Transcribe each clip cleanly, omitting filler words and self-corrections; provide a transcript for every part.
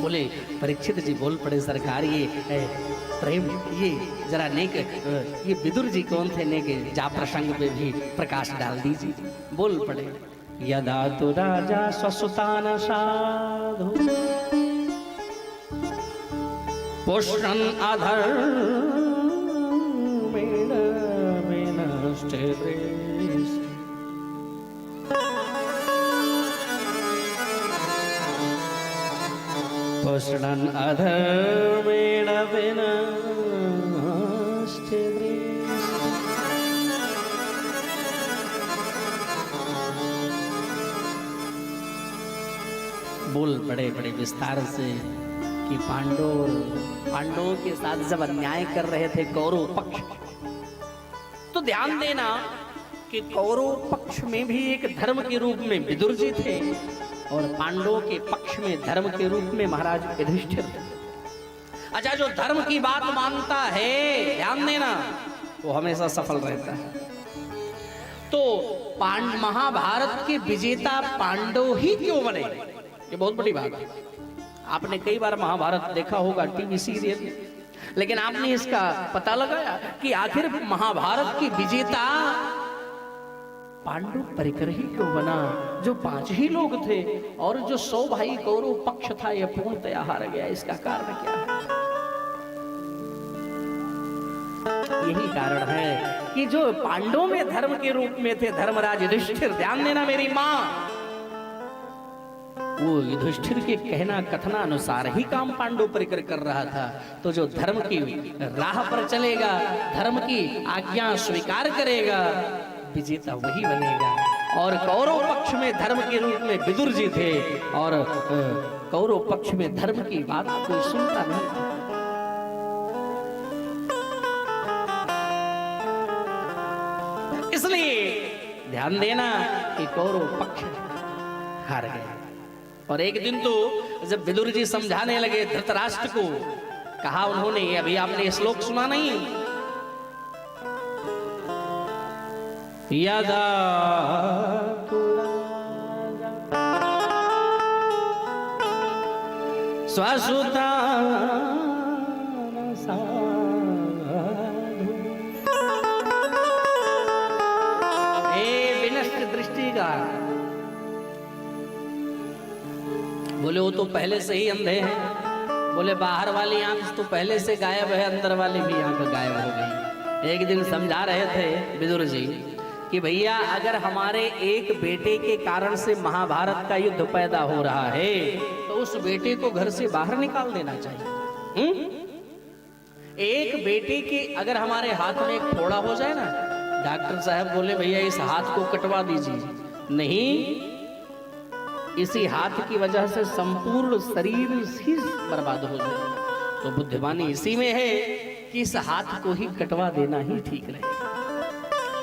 बोले परीक्षित जी बोल पड़े सरकार ये प्रेम ये जरा नेक ये विदुर जी कौन थे नेक जा प्रसंग पे भी प्रकाश डाल दीजिए। बोल पड़े यदा तो राजा स्वसुतान साधु पोषण अधर्मेण विनष्टे पोषण अधर्मेण विनष्टे बोल बड़े बड़े विस्तार से कि पांडवों के साथ जब अन्याय कर रहे थे कौरव पक्ष, तो ध्यान देना कि कौरव पक्ष में भी एक धर्म के रूप में विदुर जी थे और पांडवों के पक्ष में धर्म के रूप में महाराज युधिष्ठिर थे। अच्छा, जो धर्म की बात मानता है ध्यान देना वो हमेशा सफल रहता है। तो महाभारत के विजेता पांडव ही क्यों बने, ये बहुत बड़ी बात है। आपने कई बार महाभारत देखा होगा टीवी सीरियल, लेकिन आपने इसका पता लगाया कि आखिर महाभारत की विजेता पांडु परिकर ही क्यों बना, जो 5 ही लोग थे और जो 100 भाई कौरव पक्ष था यह पूर्णतया हार गया। इसका कारण क्या है? यही कारण है कि जो पांडवों में धर्म के रूप में थे धर्मराज युधिष्ठिर, ध्यान देना मेरी मां, वो युधिष्ठिर के कहना कथना अनुसार ही काम पांडव परिकर कर रहा था। तो जो धर्म की राह पर चलेगा, धर्म की आज्ञा स्वीकार करेगा, विजेता वही बनेगा। और कौरव पक्ष में धर्म के रूप में विदुर जी थे और कौरव पक्ष में धर्म की बात कोई सुनता नहीं था। इसलिए ध्यान देना कि कौरव पक्ष हार गया। और एक दिन तो जब विदुर जी समझाने लगे धृतराष्ट्र को, कहा उन्होंने, अभी आपने श्लोक सुना नहीं, यदा स्वसुतान साधु, हे विनष्ट दृष्टि का, बोले वो तो पहले से ही अंधे हैं। बोले बाहर वाली आंख तो पहले से गायब है, अंदर वाली भी आंख गायब हो गई। एक दिन समझा रहे थे विदुर जी कि भैया अगर हमारे एक बेटे के कारण से महाभारत का युद्ध पैदा हो रहा है तो उस बेटे को घर से बाहर निकाल देना चाहिए। एक बेटे के अगर हमारे हाथ में एक फोड़ा हो जाए ना, डॉक्टर साहब बोले भैया इस हाथ को कटवा दीजिए, नहीं, इसी हाथ की वजह से संपूर्ण शरीर ही बर्बाद हो जाए। तो बुद्धिमानी इसी में है कि इस हाथ को ही कटवा देना ही ठीक रहेगा।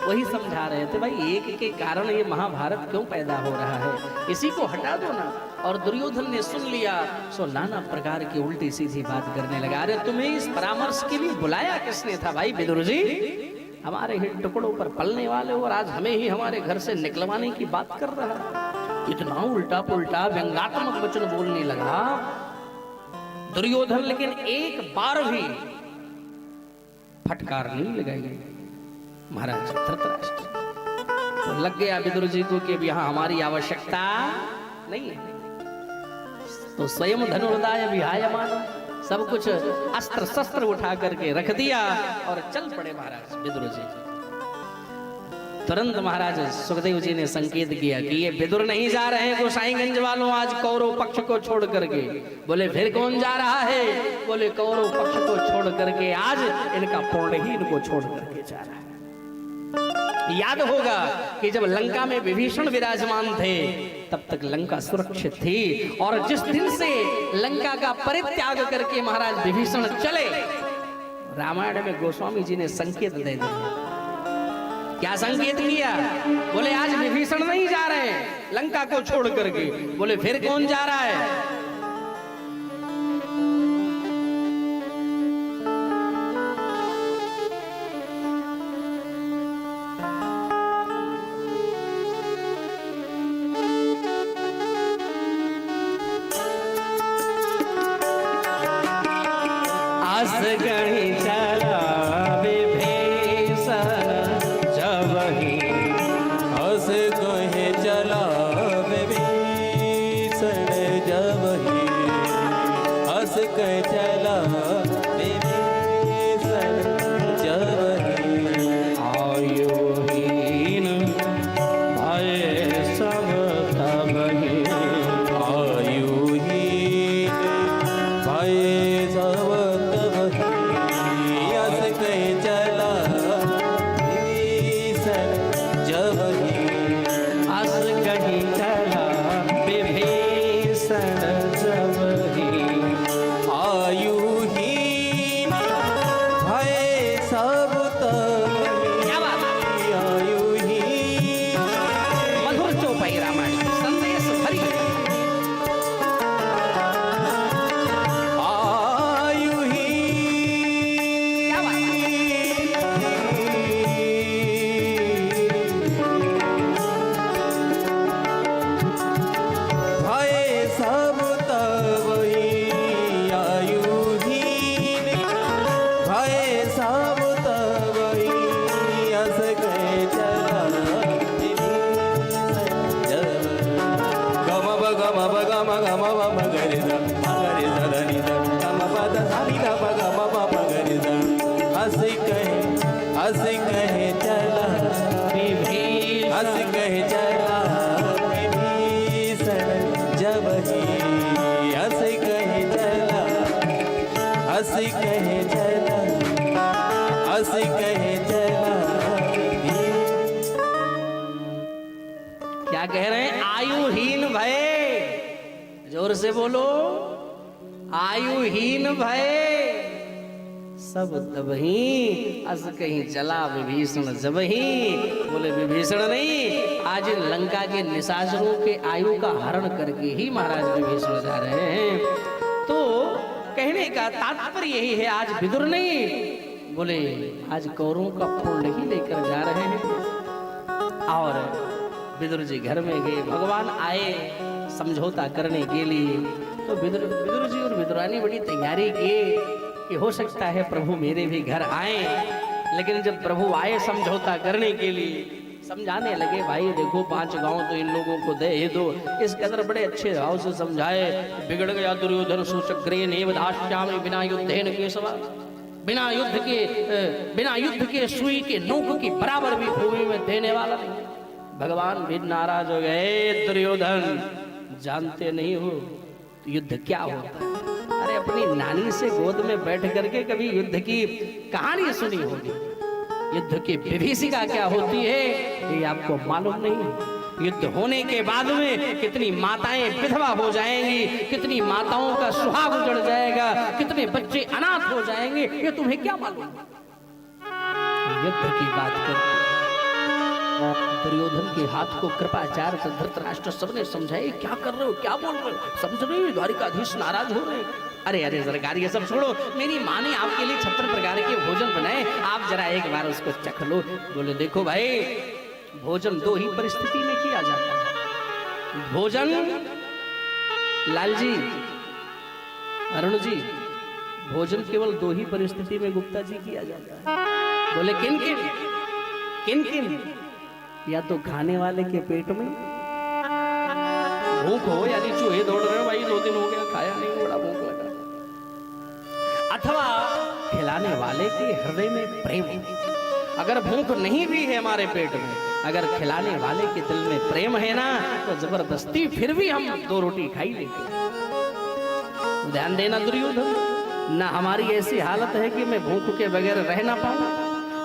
वही समझा रहे थे, भाई एक के कारण ये महाभारत क्यों पैदा हो रहा है, इसी को हटा दो ना। और दुर्योधन ने सुन लिया, सो नाना प्रकार की उल्टी सीधी बात करने लगा। अरे तुम्हें इस परामर्श के लिए बुलाया किसने था भाई विदुर जी? हमारे ही टुकड़ों पर पलने वाले और आज हमें ही हमारे घर से निकलवाने की बात कर रहा है। इतना उल्टा पुल्टा व्यंग्यात्मक वचन बोलने लगा दुर्योधन, लेकिन एक बार भी फटकार नहीं लगाई गई। महाराज धृतराष्ट्र तो लग गया विदुर जी को कि यहाँ हमारी आवश्यकता नहीं है। तो स्वयं धनुर्दाय विहायमान, सब कुछ अस्त्र शस्त्र उठा करके रख दिया और चल पड़े महाराज विदुर जी। तुरंत महाराज सुखदेव जी ने संकेत किया कि ये विदुर नहीं जा रहे हैं गोसाईगंज वालों आज कौरव पक्ष को छोड़ करके। बोले फिर कौन जा रहा है? बोले कौरव पक्ष को छोड़ करके आज इनका पूर्ण ही इनको छोड़ करके जा रहा है। याद होगा कि जब लंका में विभीषण विराजमान थे तब तक लंका सुरक्षित थी, और जिस दिन से लंका का परित्याग करके महाराज विभीषण चले, रामायण में गोस्वामी जी ने संकेत दे दिया। क्या संकेत किया? बोले आज विभीषण नहीं जा रहे लंका को छोड़ करके। बोले फिर कौन जा रहा है? हंस कहीं चला विभीषण जब ही हंस कहीं चला विभीषण जब ही हंस कहीं चला विभीषण जब ही आयुहीन भय सब तब ही आयुहीन भय सब तब ही हंस कहीं चला विभीषण जब ही हंस कहीं चला विभीषण जब ही आयुहीन भय सब तब क्या बात है? आयुहीन मधुर चौपाई रामायण की संदेश भरी क्या बात है? भय सब तब ही आयुहीन भय सब तब ही हंस गए चला गम ब गम ब गम गम ब म गरे द मगरे द धनि द गम प द धनि द प गम प म गरे द हंस कहे चला विभीषण हंस कहे चला विभीषण जब ही हंस कहे चला हंस कहे चला हंस कहे चला क्या कह रहे हैं? आयुहीन भय, जोर से बोलो, आयुहीन भय सब तब ही अस कहीं चला विभीषण जब ही। बोले विभीषण नहीं, आज लंका के निशाचरों के आयु का हरण करके ही महाराज विभीषण जा रहे हैं। तो कहने का तात्पर्य यही है, आज विदुर नहीं, बोले आज कौरवों का फूल नहीं लेकर जा रहे हैं। और विदुर जी घर में गए, भगवान आए समझौता करने के लिए। तो विदुर जी और विदुरानी बड़ी तैयारी की कि हो सकता है प्रभु मेरे भी घर आए। लेकिन जब प्रभु आए समझौता करने के लिए, समझाने लगे, भाई देखो 5 गांव तो इन लोगों को दे ही दो। इस कदर बड़े अच्छे भाव से समझाए। बिगड़ गया दुर्योधन सुचक्रे नेव दास्यामि बिना युद्धेन केशवा। बिना युद्ध के सुई के नोक की बराबर भी भूमि में देने वाला नहीं। भगवान भी नाराज हो गए, दुर्योधन जानते नहीं हो तो युद्ध क्या होता है? अरे अपनी नानी से गोद में बैठ करके कभी युद्ध की कहानी सुनी होगी। युद्ध की विभीषिका क्या होती है ये आपको मालूम नहीं। युद्ध होने के बाद में कितनी माताएं विधवा हो जाएंगी, कितनी माताओं का सुहाग उजड़ जाएगा, कितने बच्चे अनाथ हो जाएंगे, ये तुम्हें क्या मालूम? युद्ध की बात करते दुर्योधन के हाथ को कृपाचार्य से धृतराष्ट्र सबने समझाए, क्या कर रहे हो, क्या बोल रहे हो, समझ रहे हो? द्वारिकाधीश नाराज हो रहे हैं। अरे सरकार ये सब छोड़ो, मेरी माँ ने आपके लिए 56 प्रकार के भोजन बनाए, आप जरा एक बार उसको चख लो। बोले देखो भाई, भोजन 2 ही परिस्थिति में किया जाता है। भोजन लाल जी, अरुण जी, भोजन केवल 2 ही परिस्थिति में गुप्ता जी किया जाता है। बोले किन किन? किन किन? या तो खाने वाले के पेट में भूख हो, यानी चूहे दौड़ रहे हो, भाई 2 दिन हो गया खाया नहीं, बड़ा भूख लगा। अथवा खिलाने वाले के हृदय में प्रेम। अगर भूख नहीं भी है हमारे पेट में, अगर खिलाने वाले के दिल में प्रेम है ना, तो जबरदस्ती फिर भी हम 2 रोटी खाई लेते। ध्यान देना दुर्योधन, ना हमारी ऐसी हालत है कि मैं भूख के बगैर रह ना पाऊं,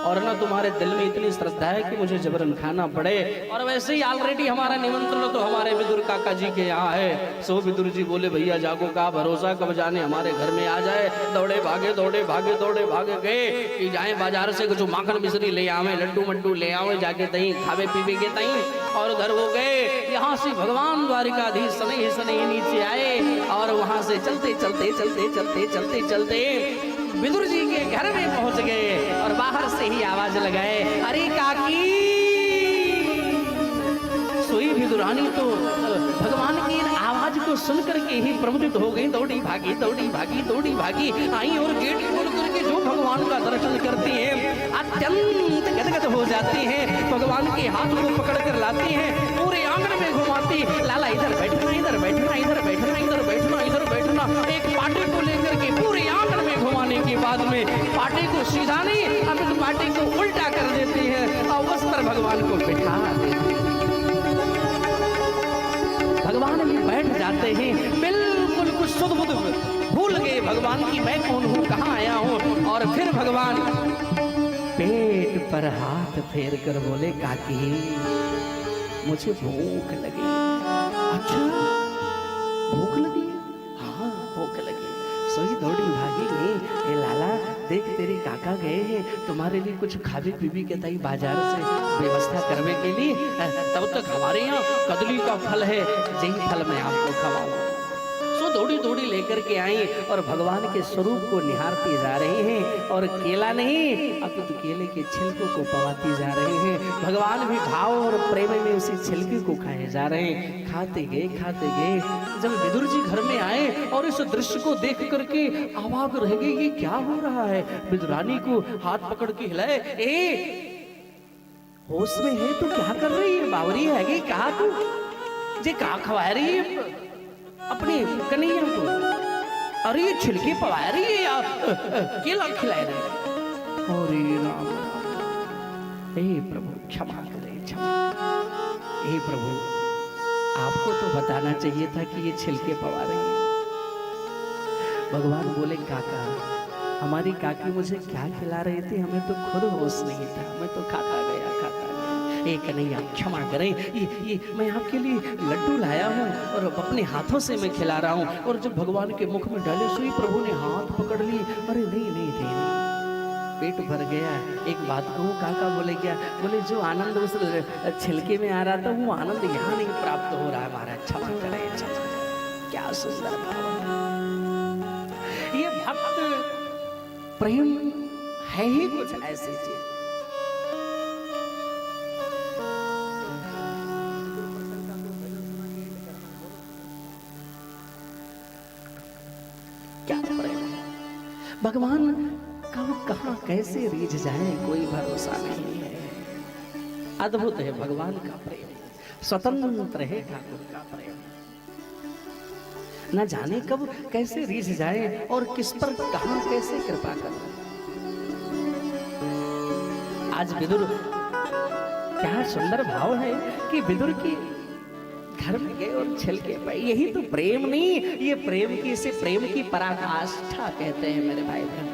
और ना तुम्हारे दिल में इतनी श्रद्धा है कि मुझे जबरन खाना पड़े। और वैसे ही ऑलरेडी हमारा निमंत्रण तो हमारे विदुर काका जी के यहाँ है। सो विदुर जी बोले भैया जागो, का भरोसा कब जाने हमारे घर में आ जाए। दौड़े भागे गए कि जाए बाजार से कुछ माखन मिश्री ले आवे, लड्डू मड्डू ले आवे, जाके तहीं खावे पीवे के तहीं। और उधर वो गए, यहाँ से भगवान द्वारिकाधीश सने नीचे आए, और वहां से चलते विदुर जी के घर में पहुंच गए, और बाहर से ही आवाज लगाए, अरे काकी। सोई विदुरानी तो भगवान की आवाज आवाज को सुनकर के ही प्रमुदित हो गई, दौड़ी भागी दौड़ी भागी दौड़ी भागी आई और गेट खोल करके जो भगवान का दर्शन करती हैं अत्यंत गदगद हो जाती हैं। भगवान के हाथ को पकड़ कर लाती हैं, पूरे आंगन में घुमाती, लाला इधर बैठना इधर बैठना इधर बैठना इधर बैठना इधर बैठना, एक पाटे को लेकर के पूरे आंगन में घुमाने के बाद में पाटे को सीधा नहीं अब पाटे को उल्टा कर देती है और उस पर भगवान को बिठा देती है। भगवान भी बैठ जाते हैं, बिल्कुल कुछ सुध बुध भूल गए भगवान की मैं कौन हूँ, कहाँ आया हूँ। और फिर भगवान पेट पर हाथ फेर कर बोले काकी मुझे भूख लगी। अच्छा भूख लगी? हाँ भूख लगी। सोई दौड़ी भागी ए लाला देख तेरे काका गए हैं तुम्हारे लिए कुछ खावे पीवी के ताई बाजार से व्यवस्था करने के लिए, तब तक हमारे यहाँ कदली का फल है, यही फल मैं आपको खवाऊंगा। सो दौड़ी दौड़ी लेकर के आई और भगवान के स्वरूप को निहारती जा रहे हैं और केला नहीं अपितु केले के छिलकों को पवाती जा रहे हैं। भगवान भी भाव और प्रेम में उसी छिलके को खाए जा रहे हैं। खाते गए खाते गए, जब विदुर जी घर में आए और इस दृश्य को देख करके अवाक रह गए, ये क्या हो रहा है। विदुरानी को हाथ पकड़ के हिलाए, ए होश में है तो क्या कर रही है, बावरी है कि कहा तू जे कहा खवा रही है अपने कन्हैया को, अरे ये छिलके पवा रही है या केला खिला रही है। अरे राम हे प्रभु क्षमा करें क्षमा। हे प्रभु आपको तो बताना चाहिए था कि ये छिलके पवा रही है। भगवान बोले काका हमारी काकी मुझे क्या खिला रही थी, हमें तो खुद होश नहीं था, हमें तो खाता गया। एक नहीं आप क्षमा करें, ये मैं आपके लिए लड्डू लाया हूँ और अपने हाथों से मैं खिला रहा हूँ। और जब भगवान के मुख में डाले सोई प्रभु ने हाथ पकड़ ली, अरे नहीं नहीं नहीं, नहीं। पेट भर गया। एक बात कहूँ काका बोले क्या, बोले जो आनंद उस छिलके में आ रहा था वो आनंद यहाँ नहीं प्राप्त हो रहा है हमारा, क्षमा करें क्षमा करें। क्या सुंदर भाव, ये भक्त प्रेम है ही कुछ ऐसी चीज। भगवान कब कहाँ कैसे रीझ जाए कोई भरोसा नहीं है। अद्भुत है भगवान का प्रेम, स्वतंत्र है ठाकुर का प्रेम। न जाने कब कैसे रीझ जाए और किस पर कहाँ कैसे कृपा करे। आज विदुर, क्या सुंदर भाव है कि विदुर की घर में गए और छिलके पाए। यही तो प्रेम नहीं, ये प्रेम की, इसे प्रेम की पराकाष्ठा कहते हैं मेरे भाई बहन।